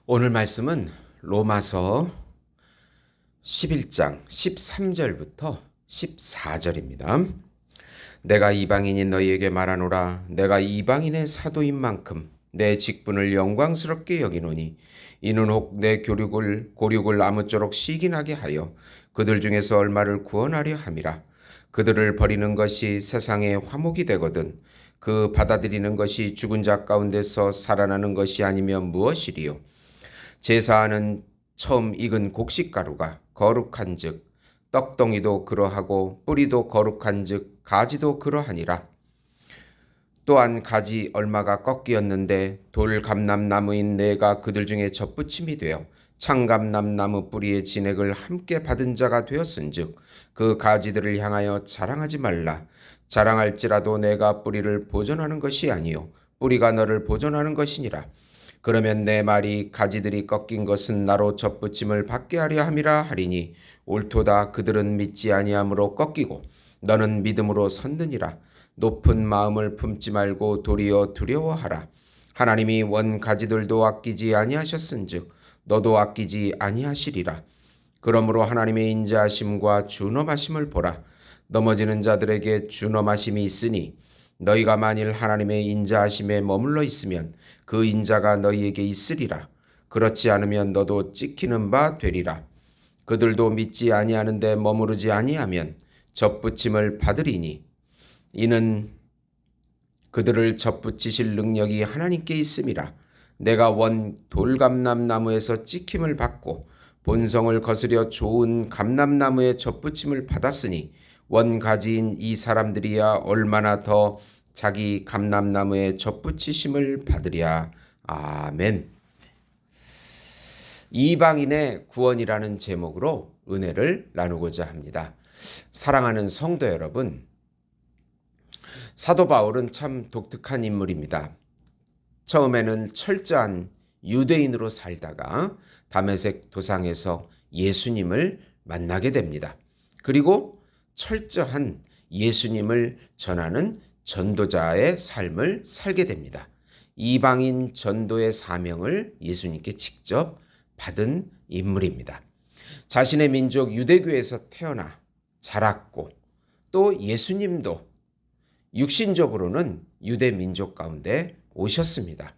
오늘 말씀은 로마서 11장 13절부터 14절입니다. 내가 이방인인 너희에게 말하노라. 내가 이방인의 사도인 만큼 내 직분을 영광스럽게 여기노니 이는 혹 내 고륙을 아무쪼록 시기나게 하여 그들 중에서 얼마를 구원하려 함이라. 그들을 버리는 것이 세상의 화목이 되거든 그 받아들이는 것이 죽은 자 가운데서 살아나는 것이 아니면 무엇이리요. 제사하는 처음 익은 곡식가루가 거룩한즉 떡덩이도 그러하고 뿌리도 거룩한즉 가지도 그러하니라. 또한 가지 얼마가 꺾이었는데 돌감람나무인 내가 그들 중에 젖붙임이 되어 창감람나무 뿌리의 진액을 함께 받은 자가 되었은즉 그 가지들을 향하여 자랑하지 말라. 자랑할지라도 내가 뿌리를 보존하는 것이 아니요 뿌리가 너를 보존하는 것이니라. 그러면 내 말이 가지들이 꺾인 것은 나로 젖붙임을 받게 하려 함이라 하리니 옳도다. 그들은 믿지 아니함으로 꺾이고 너는 믿음으로 섰느니라. 높은 마음을 품지 말고 도리어 두려워하라. 하나님이 원 가지들도 아끼지 아니하셨은즉 너도 아끼지 아니하시리라. 그러므로 하나님의 인자하심과 준엄하심을 보라. 넘어지는 자들에게 준엄하심이 있으니 너희가 만일 하나님의 인자하심에 머물러 있으면 그 인자가 너희에게 있으리라. 그렇지 않으면 너도 찍히는 바 되리라. 그들도 믿지 아니하는데 머무르지 아니하면 젖붙임을 받으리니 이는 그들을 젖붙이실 능력이 하나님께 있음이라. 내가 원 돌감람나무에서 찍힘을 받고 본성을 거스려 좋은 감람나무의 젖붙임을 받았으니 원 가지인 이 사람들이야 얼마나 더 자기 감람나무의 젖붙이심을 받으랴. 아멘. 이방인의 구원이라는 제목으로 은혜를 나누고자 합니다. 사랑하는 성도 여러분, 사도 바울은 참 독특한 인물입니다. 처음에는 철저한 유대인으로 살다가 다메섹 도상에서 예수님을 만나게 됩니다. 그리고 철저한 예수님을 전하는 전도자의 삶을 살게 됩니다. 이방인 전도의 사명을 예수님께 직접 받은 인물입니다. 자신의 민족 유대교에서 태어나 자랐고 또 예수님도 육신적으로는 유대 민족 가운데 오셨습니다.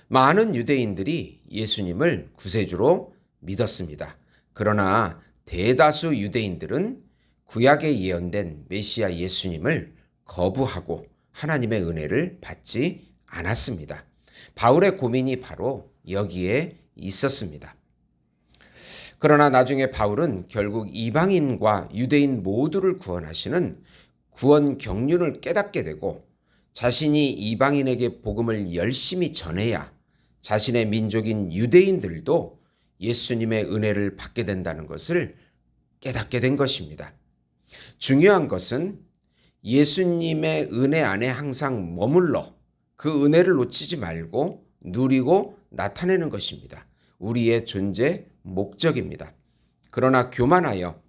많은 유대인들이 예수님을 구세주로 믿었습니다. 그러나 대다수 유대인들은 구약에 예언된 메시아 예수님을 거부하고 하나님의 은혜를 받지 않았습니다. 바울의 고민이 바로 여기에 있었습니다. 그러나 나중에 바울은 결국 이방인과 유대인 모두를 구원하시는 구원 경륜을 깨닫게 되고 자신이 이방인에게 복음을 열심히 전해야 자신의 민족인 유대인들도 예수님의 은혜를 받게 된다는 것을 깨닫게 된 것입니다. 중요한 것은 예수님의 은혜 안에 항상 머물러 그 은혜를 놓치지 말고 누리고 나타내는 것입니다. 우리의 존재 목적입니다. 그러나 교만하여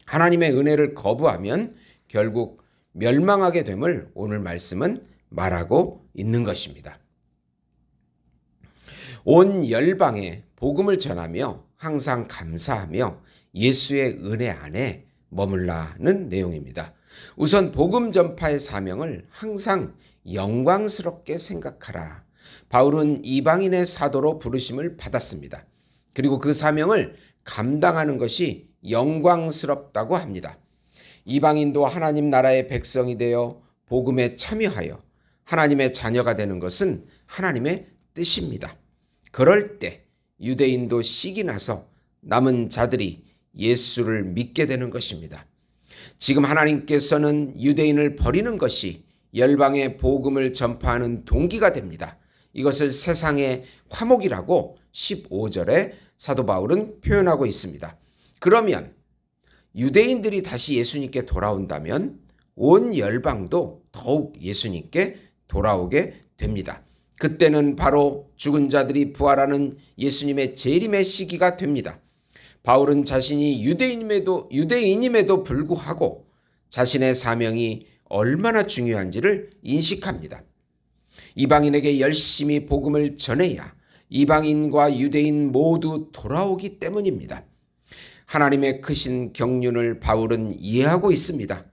하나님의 은혜를 거부하면 결국 멸망하게 됨을 오늘 말씀은 말하고 있는 것입니다. 온 열방에 복음을 전하며 항상 감사하며 예수의 은혜 안에 머물라는 내용입니다. 우선 복음 전파의 사명을 항상 영광스럽게 생각하라. 바울은 이방인의 사도로 부르심을 받았습니다. 그리고 그 사명을 감당하는 것이 영광스럽다고 합니다. 이방인도 하나님 나라의 백성이 되어 복음에 참여하여 하나님의 자녀가 되는 것은 하나님의 뜻입니다. 그럴 때 유대인도 식이 나서 남은 자들이 예수를 믿게 되는 것입니다. 지금 하나님께서는 유대인을 버리는 것이 열방의 복음을 전파하는 동기가 됩니다. 이것을 세상의 화목이라고 15절에 사도 바울은 표현하고 있습니다. 그러면 유대인들이 다시 예수님께 돌아온다면 온 열방도 더욱 예수님께 돌아오게 됩니다. 그때는 바로 죽은 자들이 부활하는 예수님의 재림의 시기가 됩니다. 바울은 자신이 유대인임에도 불구하고 자신의 사명이 얼마나 중요한지를 인식합니다. 이방인에게 열심히 복음을 전해야 이방인과 유대인 모두 돌아오기 때문입니다. 하나님의 크신 경륜을 바울은 이해하고 있습니다.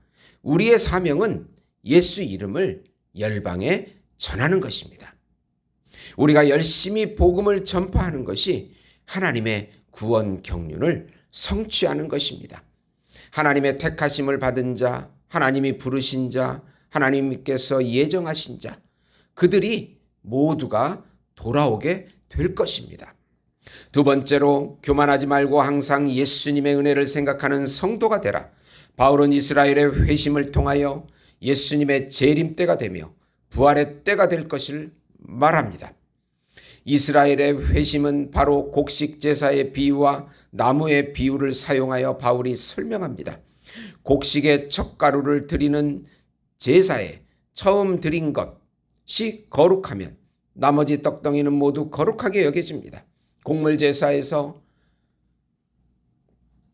우리의 사명은 예수 이름을 열방에 전하는 것입니다. 우리가 열심히 복음을 전파하는 것이 하나님의 구원 경륜을 성취하는 것입니다. 하나님의 택하심을 받은 자, 하나님이 부르신 자, 하나님께서 예정하신 자, 그들이 모두가 돌아오게 될 것입니다. 두 번째로, 교만하지 말고 항상 예수님의 은혜를 생각하는 성도가 되라. 바울은 이스라엘의 회심을 통하여 예수님의 재림 때가 되며 부활의 때가 될 것을 말합니다. 이스라엘의 회심은 바로 곡식 제사의 비유와 나무의 비유를 사용하여 바울이 설명합니다. 곡식의 첫 가루를 드리는 제사에 처음 드린 것이 거룩하면 나머지 떡덩이는 모두 거룩하게 여겨집니다. 곡물 제사에서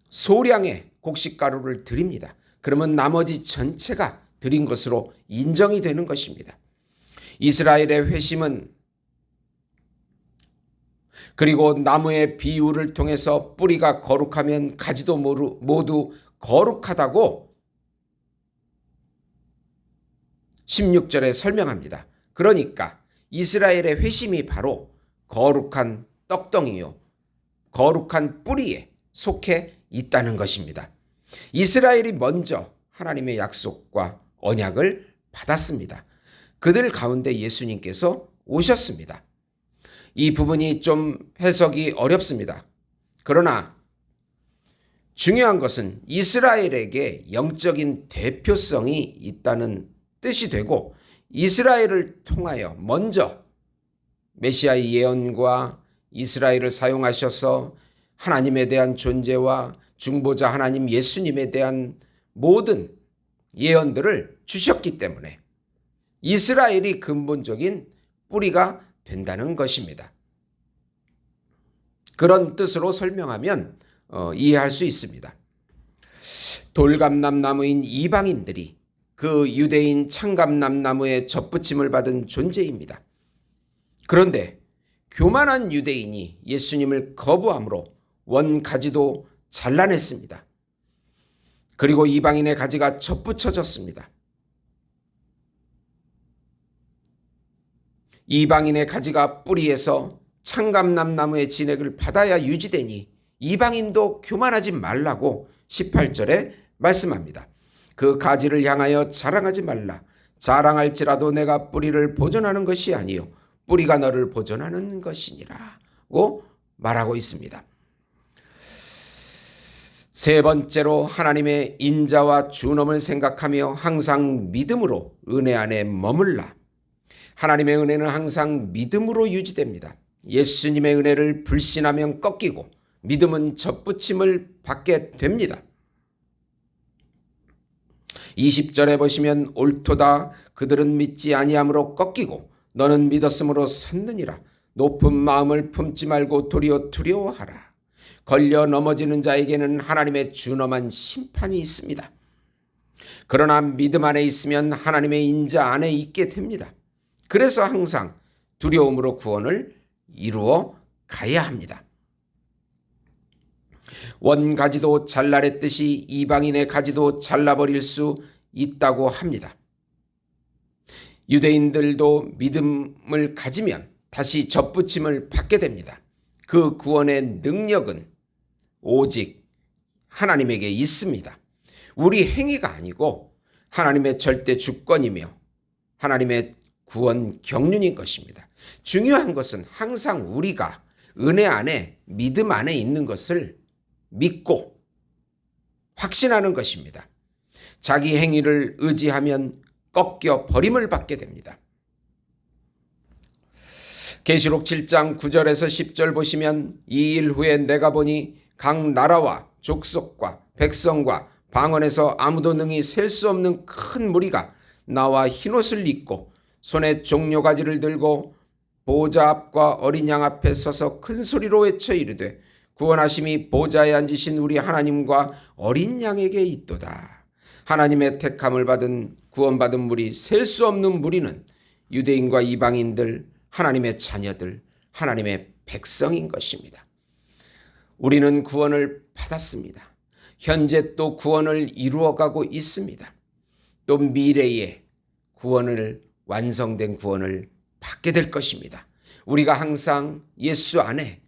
소량의 곡식가루를 드립니다. 그러면 나머지 전체가 드린 것으로 인정이 되는 것입니다. 이스라엘의 회심은 그리고 나무의 비유를 통해서 뿌리가 거룩하면 가지도 모두 거룩하다고 16절에 설명합니다. 그러니까 이스라엘의 회심이 바로 거룩한 떡덩이요, 거룩한 뿌리에 속해 있다는 것입니다. 이스라엘이 먼저 하나님의 약속과 언약을 받았습니다. 그들 가운데 예수님께서 오셨습니다. 이 부분이 좀 해석이 어렵습니다. 그러나 중요한 것은 이스라엘에게 영적인 대표성이 있다는 뜻이 되고, 이스라엘을 통하여 먼저 메시아의 예언과 이스라엘을 사용하셔서 하나님에 대한 존재와 중보자 하나님 예수님에 대한 모든 예언들을 주셨기 때문에 이스라엘이 근본적인 뿌리가 된다는 것입니다. 그런 뜻으로 설명하면 이해할 수 있습니다. 돌감람나무인 이방인들이 그 유대인 창감람나무의 접붙임을 받은 존재입니다. 그런데 교만한 유대인이 예수님을 거부함으로 원 가지도 잘라냈습니다. 그리고 이방인의 가지가 접붙여졌습니다. 이방인의 가지가 뿌리에서 창감람나무의 진액을 받아야 유지되니 이방인도 교만하지 말라고 18절에 말씀합니다. 그 가지를 향하여 자랑하지 말라. 자랑할지라도 내가 뿌리를 보존하는 것이 아니요 뿌리가 너를 보존하는 것이니라고 말하고 있습니다. 세 번째로, 하나님의 인자와 준엄을 생각하며 항상 믿음으로 은혜 안에 머물라. 하나님의 은혜는 항상 믿음으로 유지됩니다. 예수님의 은혜를 불신하면 꺾이고 믿음은 접붙임을 받게 됩니다. 20절에 보시면 옳도다 그들은 믿지 아니함으로 꺾이고 너는 믿었으므로 섰느니라. 높은 마음을 품지 말고 도리어 두려워하라. 걸려 넘어지는 자에게는 하나님의 준엄한 심판이 있습니다. 그러나 믿음 안에 있으면 하나님의 인자 안에 있게 됩니다. 그래서 항상 두려움으로 구원을 이루어 가야 합니다. 원 가지도 잘라냈듯이 이방인의 가지도 잘라버릴 수 있다고 합니다. 유대인들도 믿음을 가지면 다시 접붙임을 받게 됩니다. 그 구원의 능력은 오직 하나님에게 있습니다. 우리 행위가 아니고 하나님의 절대 주권이며 하나님의 구원 경륜인 것입니다. 중요한 것은 항상 우리가 은혜 안에 믿음 안에 있는 것을 믿고 확신하는 것입니다. 자기 행위를 의지하면 꺾여 버림을 받게 됩니다. 계시록 7장 9절에서 10절 보시면 이 일 후에 내가 보니 각 나라와 족속과 백성과 방언에서 아무도 능히 셀 수 없는 큰 무리가 나와 흰옷을 입고 손에 종려가지를 들고 보좌 앞과 어린 양 앞에 서서 큰 소리로 외쳐 이르되 구원하심이 보좌에 앉으신 우리 하나님과 어린 양에게 있도다. 하나님의 택함을 받은 구원받은 무리 셀 수 없는 무리는 유대인과 이방인들, 하나님의 자녀들, 하나님의 백성인 것입니다. 우리는 구원을 받았습니다. 현재 또 구원을 이루어가고 있습니다. 또 미래에 완성된 구원을 받게 될 것입니다. 우리가 항상 예수 안에,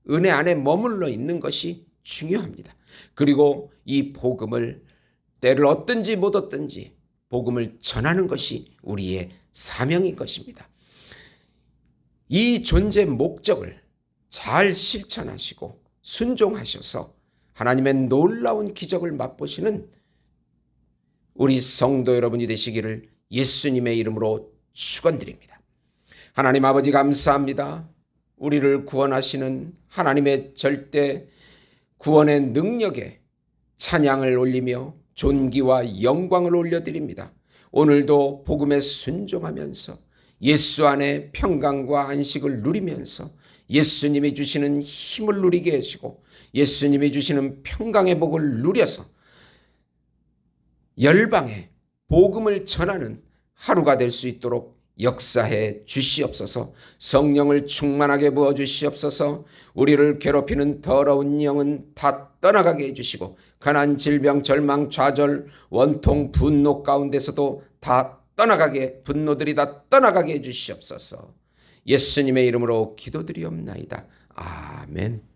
은혜 안에 머물러 있는 것이 중요합니다. 그리고 이 복음을 때를 얻든지 못 얻든지 복음을 전하는 것이 우리의 사명인 것입니다. 이 존재 목적을 잘 실천하시고 순종하셔서 하나님의 놀라운 기적을 맛보시는 우리 성도 여러분이 되시기를 예수님의 이름으로 축원드립니다. 하나님 아버지 감사합니다. 우리를 구원하시는 하나님의 절대 구원의 능력에 찬양을 올리며 존귀와 영광을 올려드립니다. 오늘도 복음에 순종하면서 예수 안에 평강과 안식을 누리면서 예수님이 주시는 힘을 누리게 하시고 예수님이 주시는 평강의 복을 누려서 열방에 복음을 전하는 하루가 될 수 있도록 역사해 주시옵소서. 성령을 충만하게 부어 주시옵소서. 우리를 괴롭히는 더러운 영은 다 떠나가게 해주시고 가난, 질병, 절망, 좌절, 원통, 분노 가운데서도 다 떠나가게, 분노들이 다 떠나가게 해주시옵소서. 예수님의 이름으로 기도드리옵나이다. 아멘.